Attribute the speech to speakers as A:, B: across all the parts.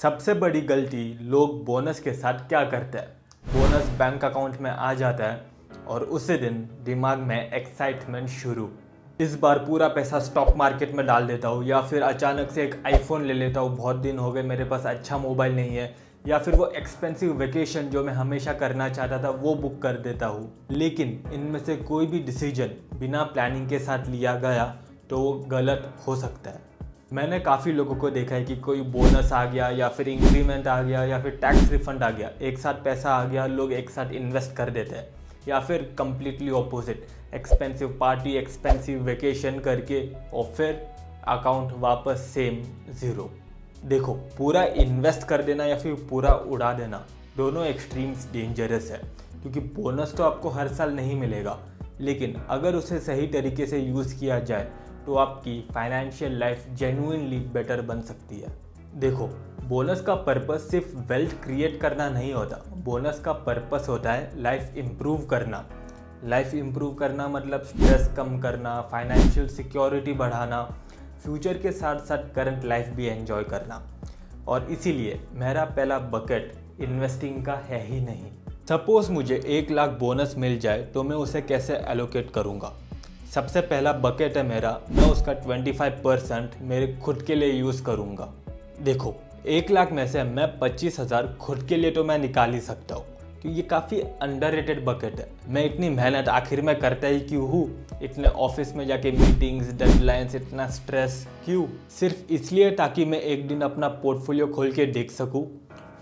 A: सबसे बड़ी गलती लोग बोनस के साथ क्या करते हैं। बोनस बैंक अकाउंट में आ जाता है और उसी दिन दिमाग में एक्साइटमेंट शुरू। इस बार पूरा पैसा स्टॉक मार्केट में डाल देता हूँ, या फिर अचानक से एक आईफोन ले लेता हूँ, बहुत दिन हो गए मेरे पास अच्छा मोबाइल नहीं है, या फिर वो एक्सपेंसिव वेकेशन जो मैं हमेशा करना चाहता था वो बुक कर देता हूँ। लेकिन इनमें से कोई भी डिसीजन बिना प्लानिंग के साथ लिया गया तो वो गलत हो सकता है। मैंने काफ़ी लोगों को देखा है कि कोई बोनस आ गया या फिर इंक्रीमेंट आ गया या फिर टैक्स रिफंड आ गया, एक साथ पैसा आ गया, लोग एक साथ इन्वेस्ट कर देते हैं। या फिर completely opposite, expensive party, expensive vacation करके और फिर अकाउंट वापस सेम ज़ीरो। देखो, पूरा इन्वेस्ट कर देना या फिर पूरा उड़ा देना, दोनों एक्सट्रीम्स डेंजरस है, क्योंकि बोनस तो आपको हर साल नहीं मिलेगा, लेकिन अगर उसे सही तरीके से यूज़ किया जाए तो आपकी फाइनेंशियल लाइफ जेन्युइनली बेटर बन सकती है। देखो, बोनस का पर्पस सिर्फ वेल्थ क्रिएट करना नहीं होता, बोनस का पर्पस होता है लाइफ इम्प्रूव करना। लाइफ इम्प्रूव करना मतलब स्ट्रेस कम करना, फाइनेंशियल सिक्योरिटी बढ़ाना, फ्यूचर के साथ साथ करंट लाइफ भी एंजॉय करना। और इसीलिए मेरा पहला बकेट इन्वेस्टिंग का है ही नहीं। सपोज मुझे 1 लाख बोनस मिल जाए तो मैं उसे कैसे एलोकेट करूँगा। सबसे पहला बकेट है मेरा, मैं उसका 25% मेरे खुद के लिए यूज़ करूँगा। देखो, 1 लाख में से मैं 25,000 खुद के लिए तो मैं निकाल ही सकता हूँ, क्योंकि ये काफ़ी अंडररेटेड बकेट है। मैं इतनी मेहनत आखिर में करता ही क्यों हूँ, इतने ऑफिस में जाके मीटिंग्स, डेडलाइंस, इतना स्ट्रेस क्यों? सिर्फ इसलिए ताकि मैं एक दिन अपना पोर्टफोलियो खोल के देख सकूँ?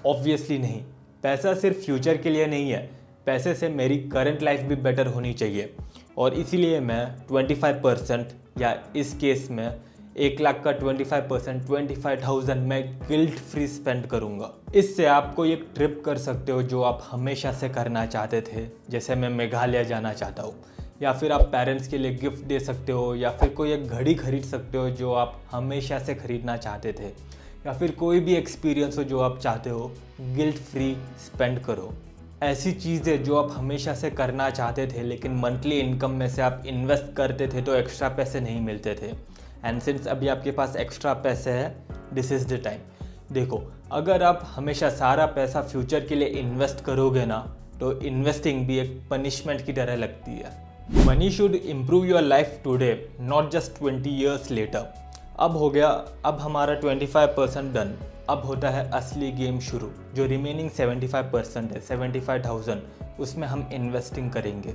A: ऑब्वियसली नहीं। पैसा सिर्फ फ्यूचर के लिए नहीं है, पैसे से मेरी करंट लाइफ भी बेटर होनी चाहिए। और इसीलिए मैं 25% या इस केस में 1 लाख का 25%, 25,000 मैं गिल्ट फ्री स्पेंड करूँगा। इससे आप कोई एक ट्रिप कर सकते हो जो आप हमेशा से करना चाहते थे, जैसे मैं मेघालय जाना चाहता हूँ, या फिर आप पेरेंट्स के लिए गिफ्ट दे सकते हो, या फिर कोई एक घड़ी खरीद सकते हो जो आप हमेशा से खरीदना चाहते थे, या फिर कोई भी एक्सपीरियंस हो जो आप चाहते हो, गिल्ट फ्री स्पेंड करो। ऐसी चीज़ें जो आप हमेशा से करना चाहते थे लेकिन मंथली इनकम में से आप इन्वेस्ट करते थे तो एक्स्ट्रा पैसे नहीं मिलते थे। एंड सिंस अभी आपके पास एक्स्ट्रा पैसे है, दिस इज़ द टाइम। देखो, अगर आप हमेशा सारा पैसा फ्यूचर के लिए इन्वेस्ट करोगे ना, तो इन्वेस्टिंग भी एक पनिशमेंट की तरह लगती है। Money should improve your life today, not just 20 years later. अब हो गया, अब हमारा 25% डन। अब होता है असली गेम शुरू। जो रिमेनिंग 75% है, 75,000, उसमें हम इन्वेस्टिंग करेंगे।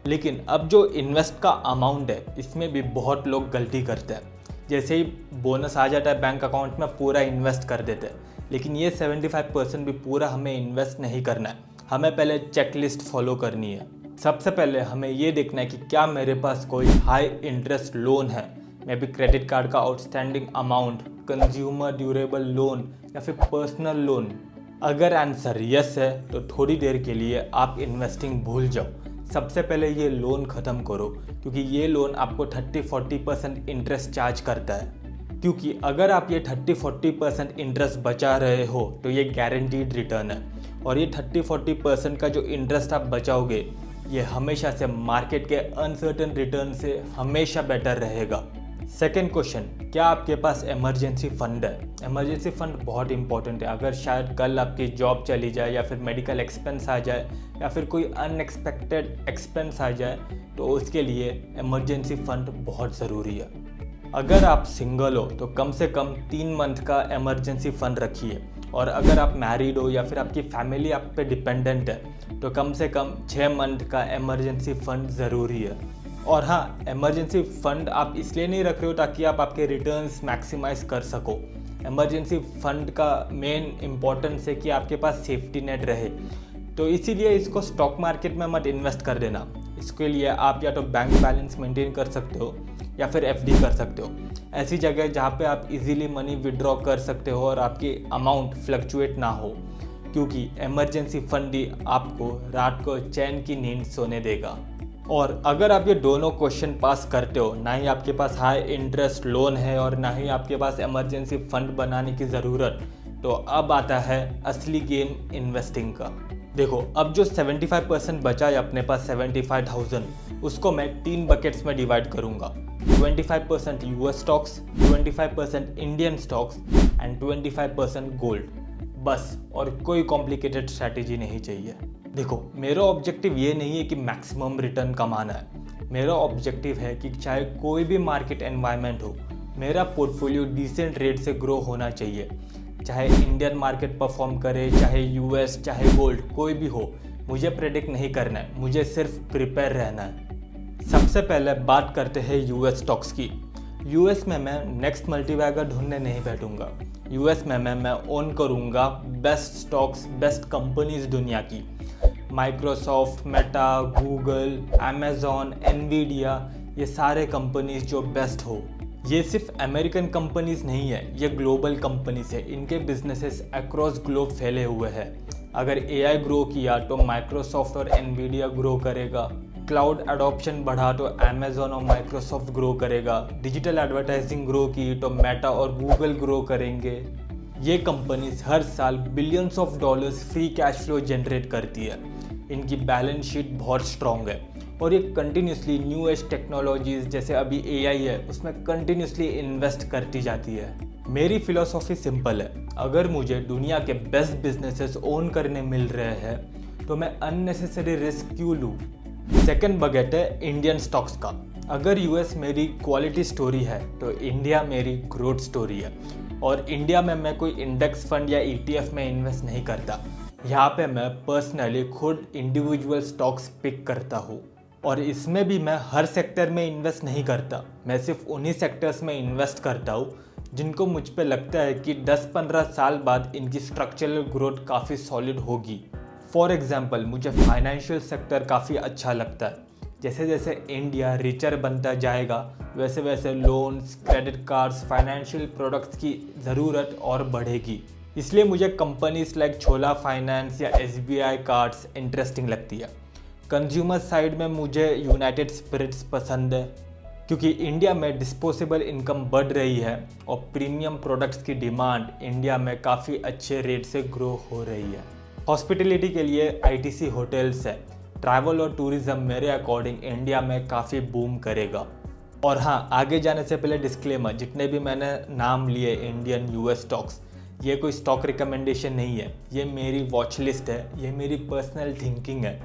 A: लेकिन अब जो इन्वेस्ट का अमाउंट है, इसमें भी बहुत लोग गलती करते हैं। जैसे ही बोनस आ जाता है बैंक अकाउंट में, पूरा इन्वेस्ट कर देते हैं। लेकिन ये 75% भी पूरा हमें इन्वेस्ट नहीं करना है। हमें पहले चेकलिस्ट फॉलो करनी है। सबसे पहले हमें ये देखना है कि क्या मेरे पास कोई हाई इंटरेस्ट लोन है, मे बी क्रेडिट कार्ड का outstanding amount, consumer durable loan या फिर पर्सनल लोन। अगर आंसर यस है तो थोड़ी देर के लिए आप इन्वेस्टिंग भूल जाओ। सबसे पहले ये लोन ख़त्म करो, क्योंकि ये लोन आपको 30-40% इंटरेस्ट चार्ज करता है। क्योंकि अगर आप ये 30-40% इंटरेस्ट बचा रहे हो तो ये गारंटीड रिटर्न है, और ये 30-40% का जो इंटरेस्ट आप बचाओगे, ये हमेशा से मार्केट के अनसर्टन रिटर्न से हमेशा बेटर रहेगा। सेकेंड क्वेश्चन, क्या आपके पास इमरजेंसी फंड है? इमरजेंसी फंड बहुत इंपॉर्टेंट है। अगर शायद कल आपकी जॉब चली जाए, या फिर मेडिकल एक्सपेंस आ जाए, या फिर कोई अनएक्सपेक्टेड एक्सपेंस आ जाए, तो उसके लिए इमरजेंसी फंड बहुत ज़रूरी है। अगर आप सिंगल हो तो कम से कम 3 मंथ का इमरजेंसी फंड रखिए, और अगर आप मैरिड हो या फिर आपकी फैमिली आप पे डिपेंडेंट है तो कम से कम 6 मंथ का इमरजेंसी फंड ज़रूरी है। और हाँ, इमरजेंसी फंड आप इसलिए नहीं रख रहे हो ताकि आप आपके रिटर्न्स मैक्सिमाइज कर सको। इमरजेंसी फंड का मेन इम्पोर्टेंस है कि आपके पास सेफ्टी नेट रहे। तो इसीलिए इसको स्टॉक मार्केट में मत इन्वेस्ट कर देना। इसके लिए आप या तो बैंक बैलेंस मेंटेन कर सकते हो या फिर एफडी कर सकते हो। ऐसी जगह जहाँ पे आप इजीली मनी विड्रॉ कर सकते हो और आपकी अमाउंट फ्लक्चुएट ना हो, क्योंकि इमरजेंसी फंड ही आपको रात को चैन की नींद सोने देगा। और अगर आप ये दोनों क्वेश्चन पास करते हो, ना ही आपके पास हाई इंटरेस्ट लोन है और ना ही आपके पास इमरजेंसी फंड बनाने की ज़रूरत, तो अब आता है असली गेम इन्वेस्टिंग का। देखो, अब जो 75% बचा है अपने पास 75,000, उसको मैं 3 बकेट्स में डिवाइड करूँगा। 25% US stocks, 25% Indian stocks and 25% gold. बस, और कोई कॉम्प्लिकेटेड स्ट्रैटेजी नहीं चाहिए। देखो, मेरा ऑब्जेक्टिव ये नहीं है कि मैक्सिमम रिटर्न कमाना है। मेरा ऑब्जेक्टिव है कि चाहे कोई भी मार्केट एनवायरनमेंट हो, मेरा पोर्टफोलियो डिसेंट रेट से ग्रो होना चाहिए। चाहे इंडियन मार्केट परफॉर्म करे, चाहे यूएस, चाहे गोल्ड, कोई भी हो, मुझे प्रेडिक्ट नहीं करना है, मुझे सिर्फ प्रिपेयर रहना है। सबसे पहले बात करते हैं यूएस स्टॉक्स की। यूएस में मैं नेक्स्ट मल्टीबैगर ढूंढने नहीं बैठूंगा। यूएस में मैं ओन करूंगा बेस्ट स्टॉक्स, बेस्ट कंपनीज दुनिया की। Microsoft, Meta, Google, Amazon, Nvidia, ये सारे कंपनीज जो बेस्ट हो। ये सिर्फ अमेरिकन कंपनीज नहीं है, ये ग्लोबल कंपनीज है। इनके बिजनेसेस अक्रॉस ग्लोब फैले हुए हैं। अगर एआई ग्रो किया तो माइक्रोसॉफ्ट और एनवीडिया ग्रो करेगा। क्लाउड अडॉप्शन बढ़ा तो अमेजॉन और माइक्रोसॉफ्ट ग्रो करेगा। डिजिटल एडवर्टाइजिंग ग्रो की तो मेटा और गूगल ग्रो करेंगे। ये कंपनीज हर साल billions of dollars free cash flow generate करती है। इनकी बैलेंस शीट बहुत स्ट्रॉन्ग है और ये कंटिन्यूसली न्यू एज टेक्नोलॉजीज जैसे अभी एआई है उसमें कंटिन्यूसली इन्वेस्ट करती जाती है। मेरी फिलॉसफी सिंपल है, अगर मुझे दुनिया के बेस्ट बिजनेसेस ओन करने मिल रहे हैं तो मैं अननेसेसरी रिस्क क्यों लूँ। सेकंड बकेट है इंडियन स्टॉक्स का। अगर यूएस मेरी क्वालिटी स्टोरी है तो इंडिया मेरी ग्रोथ स्टोरी है। और इंडिया में मैं कोई इंडेक्स फंड या ईटीएफ में इन्वेस्ट नहीं करता। यहाँ पे मैं पर्सनली खुद इंडिविजुअल स्टॉक्स पिक करता हूँ और इसमें भी मैं हर सेक्टर में इन्वेस्ट नहीं करता। मैं सिर्फ उन्हीं सेक्टर्स में इन्वेस्ट करता हूँ जिनको मुझ पे लगता है कि 10-15 साल बाद इनकी स्ट्रक्चरल ग्रोथ काफ़ी सॉलिड होगी। फॉर एग्जांपल, मुझे फाइनेंशियल सेक्टर काफ़ी अच्छा लगता है। जैसे जैसे इंडिया रिचर बनता जाएगा वैसे वैसे loans, credit cards, financial products की ज़रूरत और बढ़ेगी। इसलिए मुझे कंपनीज लाइक छोला फाइनेंस या एसबीआई कार्ड्स इंटरेस्टिंग लगती है। कंज्यूमर साइड में मुझे यूनाइटेड स्पिरिट्स पसंद है क्योंकि इंडिया में डिस्पोजेबल इनकम बढ़ रही है और प्रीमियम प्रोडक्ट्स की डिमांड इंडिया में काफ़ी अच्छे रेट से ग्रो हो रही है। हॉस्पिटलिटी के लिए आईटीसी होटल्स है। ट्रैवल और टूरिज्म मेरे अकॉर्डिंग इंडिया में काफ़ी बूम करेगा। और हाँ, आगे जाने से पहले डिस्क्लेमर, जितने भी मैंने नाम लिए इंडियन यूएस स्टॉक्स, ये कोई स्टॉक रिकमेंडेशन नहीं है, ये मेरी वॉच लिस्ट है, ये मेरी पर्सनल थिंकिंग है।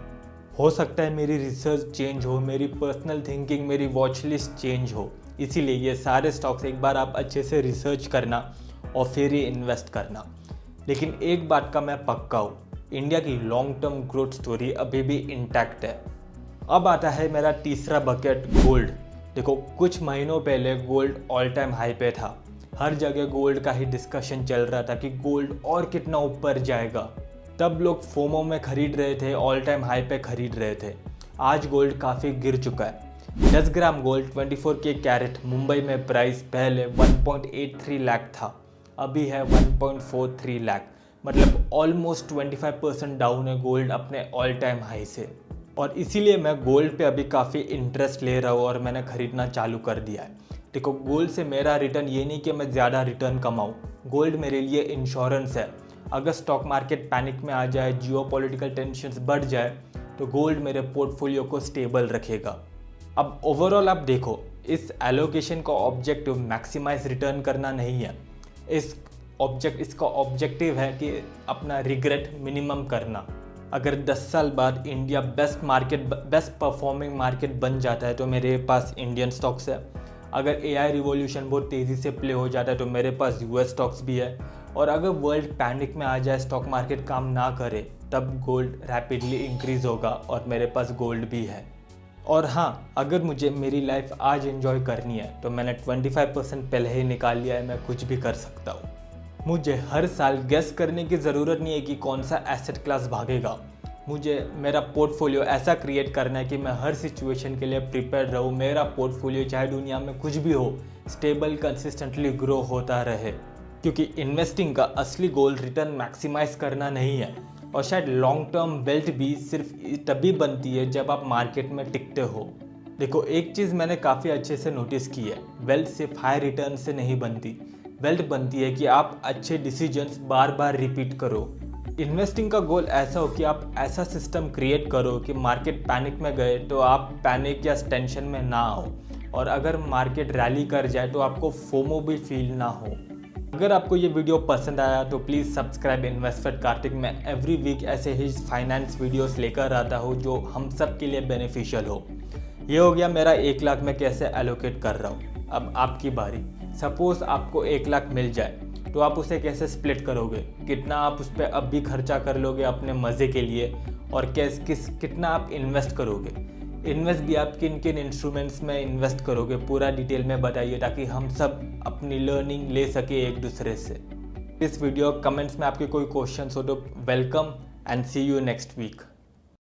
A: हो सकता है मेरी रिसर्च चेंज हो, मेरी पर्सनल थिंकिंग, मेरी वॉच लिस्ट चेंज हो, इसीलिए ये सारे स्टॉक्स एक बार आप अच्छे से रिसर्च करना और फिर ही इन्वेस्ट करना। लेकिन एक बात का मैं पक्का हूँ, इंडिया की लॉन्ग टर्म ग्रोथ स्टोरी अभी भी इंटैक्ट है। अब आता है मेरा तीसरा बकेट, गोल्ड। देखो, कुछ महीनों पहले गोल्ड ऑल टाइम हाई पे था। हर जगह गोल्ड का ही डिस्कशन चल रहा था कि गोल्ड और कितना ऊपर जाएगा। तब लोग फोमो में खरीद रहे थे, ऑल टाइम हाई पे खरीद रहे थे। आज गोल्ड काफ़ी गिर चुका है। 10 gram gold 24K carat Mumbai में प्राइस पहले 1.83 लाख था, अभी है 1.43 लाख। मतलब ऑलमोस्ट 25% डाउन है गोल्ड अपने ऑल टाइम हाई से। और इसीलिए मैं गोल्ड पे अभी काफ़ी इंटरेस्ट ले रहा हूँ और मैंने ख़रीदना चालू कर दिया है। देखो, गोल्ड से मेरा रिटर्न ये नहीं कि मैं ज़्यादा रिटर्न कमाऊँ, गोल्ड मेरे लिए इंश्योरेंस है। अगर स्टॉक मार्केट पैनिक में आ जाए, जियोपॉलिटिकल टेंशन्स बढ़ जाए, तो गोल्ड मेरे पोर्टफोलियो को स्टेबल रखेगा। अब ओवरऑल आप देखो, इस एलोकेशन का ऑब्जेक्टिव मैक्सिमाइज रिटर्न करना नहीं है। इसका ऑब्जेक्टिव है कि अपना रिग्रेट मिनिमम करना। अगर 10 साल बाद इंडिया बेस्ट परफॉर्मिंग मार्केट बन जाता है तो मेरे पास इंडियन स्टॉक्स है। अगर एआई रिवॉल्यूशन बहुत तेज़ी से प्ले हो जाता है तो मेरे पास यूएस स्टॉक्स भी है। और अगर वर्ल्ड पैनिक में आ जाए, स्टॉक मार्केट काम ना करे, तब गोल्ड रैपिडली इंक्रीज होगा और मेरे पास गोल्ड भी है। और हाँ, अगर मुझे मेरी लाइफ आज एंजॉय करनी है तो मैंने 25% पहले ही निकाल लिया है, मैं कुछ भी कर सकता हूँ। मुझे हर साल गेस करने की ज़रूरत नहीं है कि कौन सा एसेट क्लास भागेगा। मुझे मेरा पोर्टफोलियो ऐसा क्रिएट करना है कि मैं हर सिचुएशन के लिए प्रिपेयर रहूँ। मेरा पोर्टफोलियो चाहे दुनिया में कुछ भी हो, स्टेबल, कंसिस्टेंटली ग्रो होता रहे। क्योंकि इन्वेस्टिंग का असली गोल रिटर्न मैक्सिमाइज करना नहीं है। और शायद लॉन्ग टर्म वेल्थ भी सिर्फ तभी बनती है जब आप मार्केट में टिकते हो। देखो, एक चीज़ मैंने काफ़ी अच्छे से नोटिस की है, वेल्थ सिर्फ हाई रिटर्न से नहीं बनती। वेल्थ बनती है कि आप अच्छे डिसीजंस बार बार रिपीट करो। इन्वेस्टिंग का गोल ऐसा हो कि आप ऐसा सिस्टम क्रिएट करो कि मार्केट पैनिक में गए तो आप पैनिक या टेंशन में ना आओ, और अगर मार्केट रैली कर जाए तो आपको फोमो भी फील ना हो। अगर आपको ये वीडियो पसंद आया तो please subscribe invest with Kartik. मैं एवरी वीक ऐसे ही फाइनेंस वीडियोस लेकर आता हूँ जो हम सब के लिए बेनिफिशियल हो। ये हो गया मेरा 1 लाख मैं कैसे एलोकेट कर रहा हूँ। अब आपकी बारी। सपोज़ आपको 1 लाख मिल जाए तो आप उसे कैसे स्प्लिट करोगे, कितना आप उस पर अब भी खर्चा कर लोगे अपने मज़े के लिए, और कितना आप इन्वेस्ट करोगे। इन्वेस्ट भी आप किन किन इंस्ट्रूमेंट्स में इन्वेस्ट करोगे पूरा डिटेल में बताइए, ताकि हम सब अपनी लर्निंग ले सके एक दूसरे से। इस वीडियो कमेंट्स में आपके कोई क्वेश्चंस हो तो welcome and see you next week.